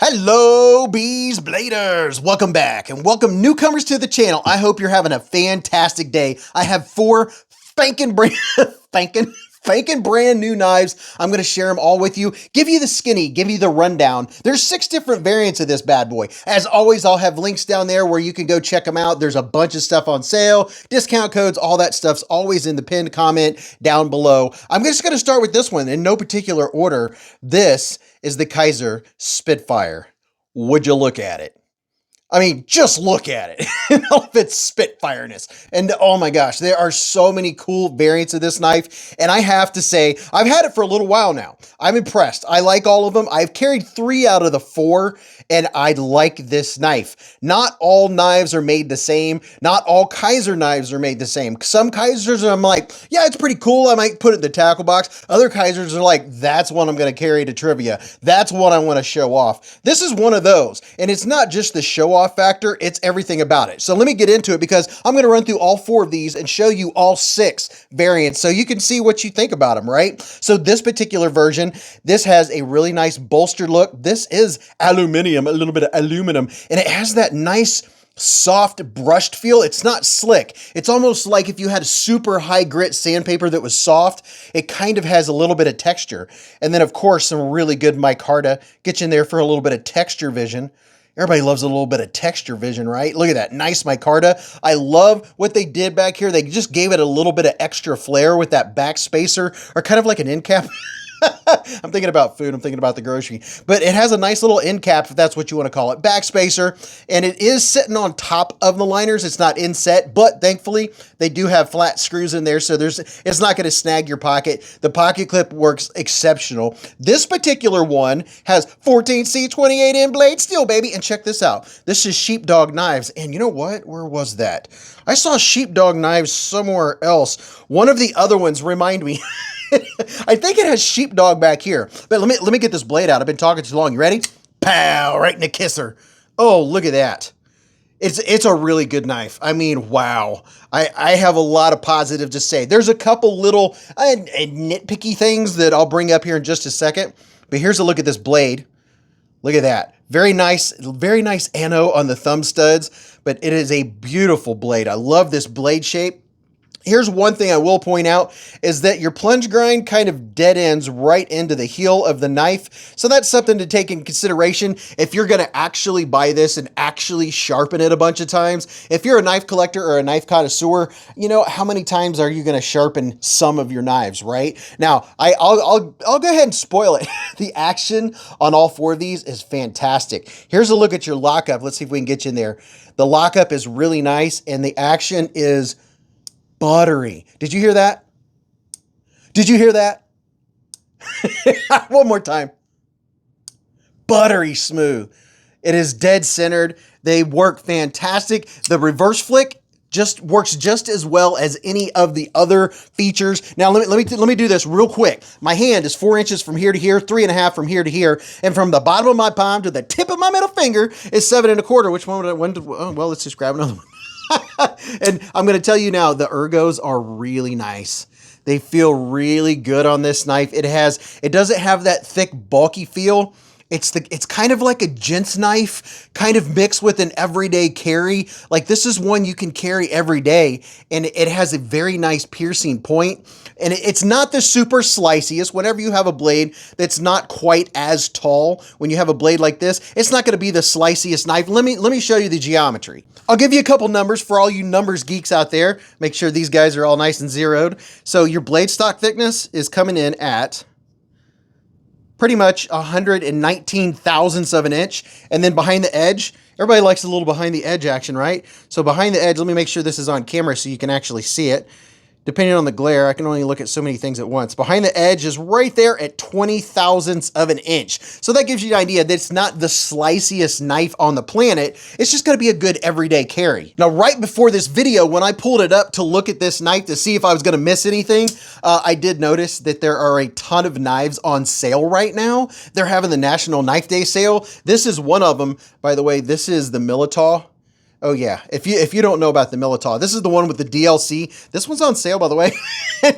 Hello, Beez Bladers! Welcome back and welcome newcomers to the channel. I hope you're having a fantastic day. I have four spanking brand new knives. I'm going to share them all with you, give you the skinny, give you the rundown. There's 6 different variants of this bad boy. As always, I'll have links down there where you can go check them out. There's a bunch of stuff on sale, discount codes, all that stuff's always in the pinned comment down below. I'm just going to start with this one in no particular order. This is the Kaiser Spitfire. Would you look at it? I mean, just look at it. All of its Spitfireness. And oh my gosh, there are so many cool variants of this knife. And I have to say, I've had it for a little while now. I'm impressed. I like all of them. I've carried 3 out of the 4, and I like this knife. Not all knives are made the same. Not all Kaiser knives are made the same. Some Kaisers, I'm like, yeah, it's pretty cool. I might put it in the tackle box. Other Kaisers are like, that's one I'm going to carry to trivia. That's one I want to show off. This is one of those. And it's not just the show off factor, it's everything about it. So let me get into it because I'm going to run through all 4 of these and show you all 6 variants so you can see what you think about them, right? So this particular version, this has a really nice bolstered look. This is aluminum, a little bit of aluminum, and it has that nice soft brushed feel. It's not slick. It's almost like if you had a super high grit sandpaper that was soft, it kind of has a little bit of texture. And then of course, some really good micarta gets you in there for a little bit of texture vision. Everybody loves a little bit of texture vision, right? Look at that nice micarta. I love what they did back here. They just gave it a little bit of extra flair with that back spacer, or kind of like an end cap. I'm thinking about food. I'm thinking about the grocery. But it has a nice little end cap, if that's what you want to call it, back spacer. And it is sitting on top of the liners. It's not inset, but thankfully they do have flat screws in there, so it's not going to snag your pocket. The pocket clip works exceptional. This particular one has 14C 28N blade steel, baby. And check this out. This is Sheepdog Knives. And you know what? Where was that? I saw Sheepdog Knives somewhere else. One of the other ones remind me. I think it has Sheepdog back here. But let me get this blade out. I've been talking too long. You ready? Pow! Right in the kisser. Oh, look at that. It's a really good knife. I mean, wow. I have a lot of positive to say. There's a couple little nitpicky things that I'll bring up here in just a second. But here's a look at this blade. Look at that. Very nice ano on the thumb studs. But it is a beautiful blade. I love this blade shape. Here's one thing I will point out is that your plunge grind kind of dead ends right into the heel of the knife. So that's something to take in consideration if you're going to actually buy this and actually sharpen it a bunch of times. If you're a knife collector or a knife connoisseur, you know, how many times are you going to sharpen some of your knives, right? Now, I'll go ahead and spoil it. The action on all 4 of these is fantastic. Here's a look at your lockup. Let's see if we can get you in there. The lockup is really nice and the action is buttery. Did you hear that? Did you hear that? One more time. Buttery smooth. It is dead centered. They work fantastic. The reverse flick just works just as well as any of the other features. Now let me do this real quick. My hand is 4 inches from here to here, 3.5 from here to here, and from the bottom of my palm to the tip of my middle finger is 7.25. Which one would I want to? Oh, well, let's just grab another one. And I'm going to tell you now, the ergos are really nice. They feel really good on this knife. It doesn't have that thick, bulky feel. It's kind of like a gent's knife, kind of mixed with an everyday carry. Like this is one you can carry every day, and it has a very nice piercing point. And it's not the super sliceyest. Whenever you have a blade that's not quite as tall, when you have a blade like this, it's not going to be the sliceyest knife. Let me show you the geometry. I'll give you a couple numbers for all you numbers geeks out there. Make sure these guys are all nice and zeroed. So your blade stock thickness is coming in at pretty much 119 thousandths of an inch. And then behind the edge, everybody likes a little behind the edge action, right? So behind the edge, let me make sure this is on camera so you can actually see it. Depending on the glare, I can only look at so many things at once. Behind the edge is right there at 20 thousandths of an inch. So that gives you an idea that it's not the sliciest knife on the planet. It's just going to be a good everyday carry. Now, right before this video, when I pulled it up to look at this knife to see if I was going to miss anything, I did notice that there are a ton of knives on sale right now. They're having the National Knife Day sale. This is one of them. By the way, this is the Militaw. Oh yeah, if you don't know about the Militaw, this is the one with the DLC. This one's on sale, by the way.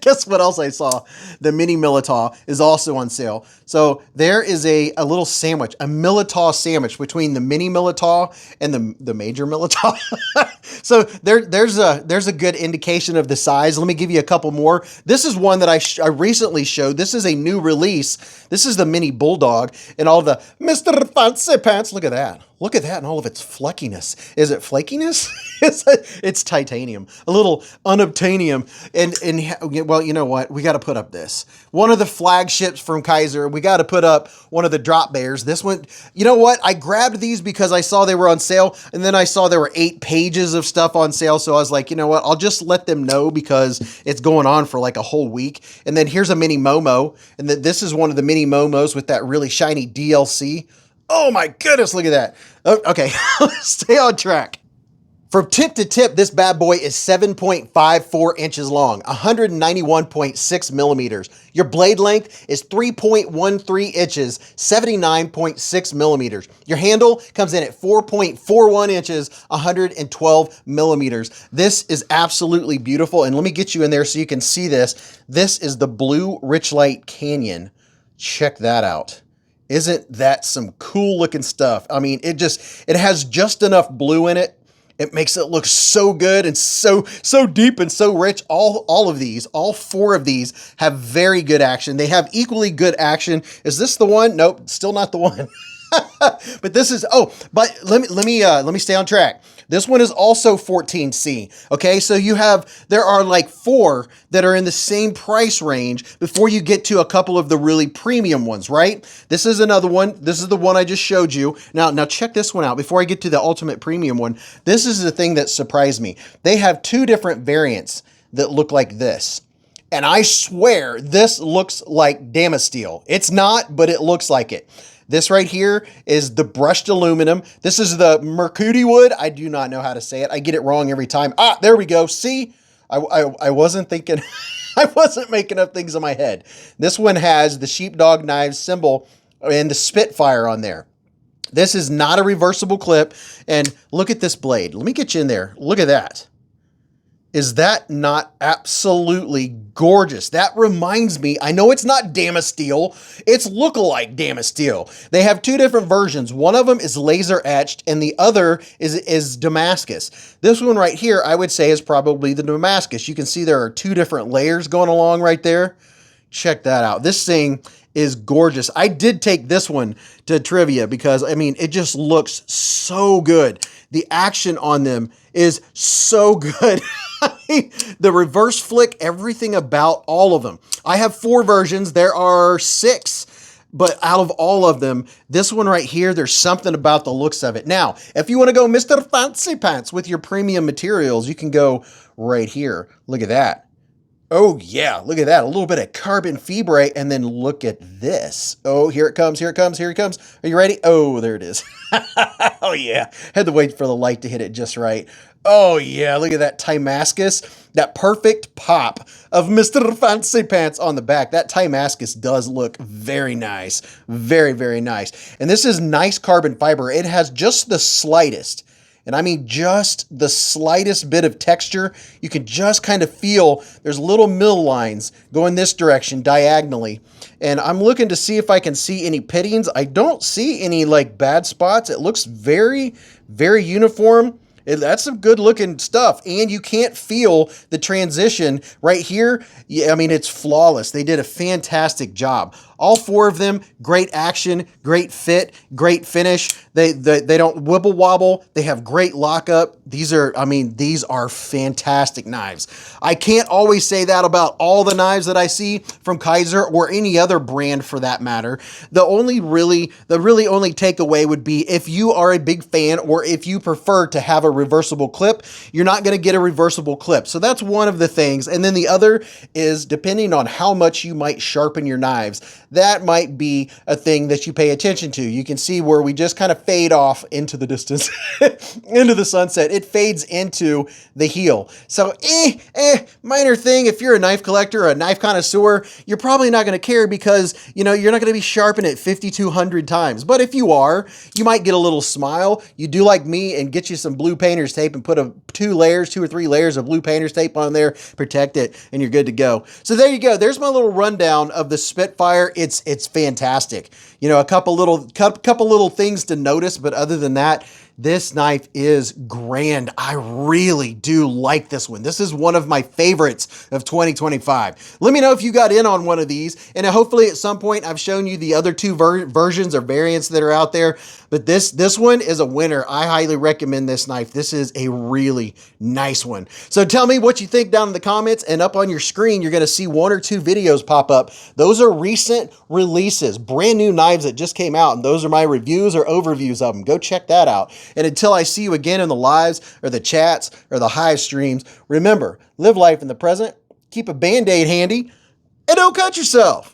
Guess what else I saw? The mini Militaw is also on sale. So there is a little sandwich, a Militaw sandwich between the mini Militaw and the major Militaw. So there's a good indication of the size. Let me give you a couple more. This is one that I recently showed. This is a new release. This is the mini Bulldog and all the Mr. Fancy Pants. Look at that. Look at that and all of its fleckiness. Is it flakiness? It's titanium, a little unobtainium. And well, you know what? We got to put up this. One of the flagships from Kaiser. We got to put up one of the drop bears. This one, you know what? I grabbed these because I saw they were on sale. And then I saw there were 8 pages of stuff on sale. So I was like, you know what? I'll just let them know because it's going on for like a whole week. And then here's a mini Momo. And this is one of the mini Momos with that really shiny DLC. Oh my goodness, look at that. Okay, stay on track. From tip to tip, this bad boy is 7.54 inches long, 191.6 millimeters. Your blade length is 3.13 inches, 79.6 millimeters. Your handle comes in at 4.41 inches, 112 millimeters. This is absolutely beautiful. And let me get you in there so you can see this. This is the Blue Richlight Canyon. Check that out. Isn't that some cool looking stuff? I mean, it has just enough blue in it. It makes it look so good and so deep and so rich. All of these, all 4 of these have very good action. They have equally good action. Is this the one? Nope, still not the one. But this is, but let me stay on track. This one is also 14C. Okay, so there are like 4 that are in the same price range before you get to a couple of the really premium ones, right? This is another one. This is the one I just showed you. Now check this one out before I get to the ultimate premium one. This is the thing that surprised me. They have 2 different variants that look like this. And I swear this looks like Damascus. It's not, but it looks like it. This right here is the brushed aluminum. This is the Mercury wood. I do not know how to say it. I get it wrong every time. Ah, there we go. See, I wasn't thinking, I wasn't making up things in my head. This one has the sheepdog knives symbol and the Spitfire on there. This is not a reversible clip. And look at this blade. Let me get you in there. Look at that. Is that not absolutely gorgeous? That reminds me, I know it's not Damascus, it's lookalike Damascus. They have 2 different versions. One of them is laser etched and the other is Damascus. This one right here, I would say is probably the Damascus. You can see there are 2 different layers going along right there. Check that out. This thing is gorgeous. I did take this one to trivia because, I mean, it just looks so good. The action on them is so good. The reverse flick, everything about all of them. I have 4 versions. There are 6, but out of all of them, this one right here, there's something about the looks of it. Now, if you want to go Mr. Fancy Pants with your premium materials, you can go right here. Look at that. Oh yeah, look at that. A little bit of carbon fibre, and then look at this. Oh, here it comes, here it comes, here it comes. Are you ready? Oh, there it is. Oh yeah, had to wait for the light to hit it just right. Oh yeah, look at that Damascus. That perfect pop of Mr. Fancy Pants on the back. That Damascus does look very nice. Very, very nice. And this is nice carbon fiber. It has just the slightest, and I mean just the slightest bit of texture. You can just kind of feel there's little mill lines going this direction diagonally. And I'm looking to see if I can see any pittings. I don't see any like bad spots. It looks very, very uniform. That's some good looking stuff. And you can't feel the transition right here. Yeah, I mean, it's flawless. They did a fantastic job. All 4 of them, great action, great fit, great finish. They don't wibble wobble. They have great lockup. These are fantastic knives. I can't always say that about all the knives that I see from Kaiser or any other brand for that matter. The really only takeaway would be if you are a big fan or if you prefer to have a reversible clip, you're not going to get a reversible clip. So that's one of the things. And then the other is depending on how much you might sharpen your knives. that might be a thing that you pay attention to. You can see where we just kind of fade off into the distance, into the sunset. It fades into the heel. So, minor thing. If you're a knife collector or a knife connoisseur, you're probably not going to care because, you know, you're not going to be sharpening it 5,200 times. But if you are, you might get a little smile. You do like me and get you some blue painter's tape and put two or three layers of blue painter's tape on there, protect it, and you're good to go. So there you go. There's my little rundown of the Spitfire. It's fantastic. You know, a couple little things to notice, but other than that, this knife is grand. I really do like this one. This is one of my favorites of 2025. Let me know if you got in on one of these, and hopefully at some point I've shown you the other two versions or variants that are out there, but this one is a winner. I highly recommend this knife. This is a really nice one. So tell me what you think down in the comments, and up on your screen, you're gonna see one or two videos pop up. Those are recent releases, brand new knives that just came out, and those are my reviews or overviews of them. Go check that out. And until I see you again in the lives or the chats or the Hive streams, remember, live life in the present, keep a Band-Aid handy, and don't cut yourself.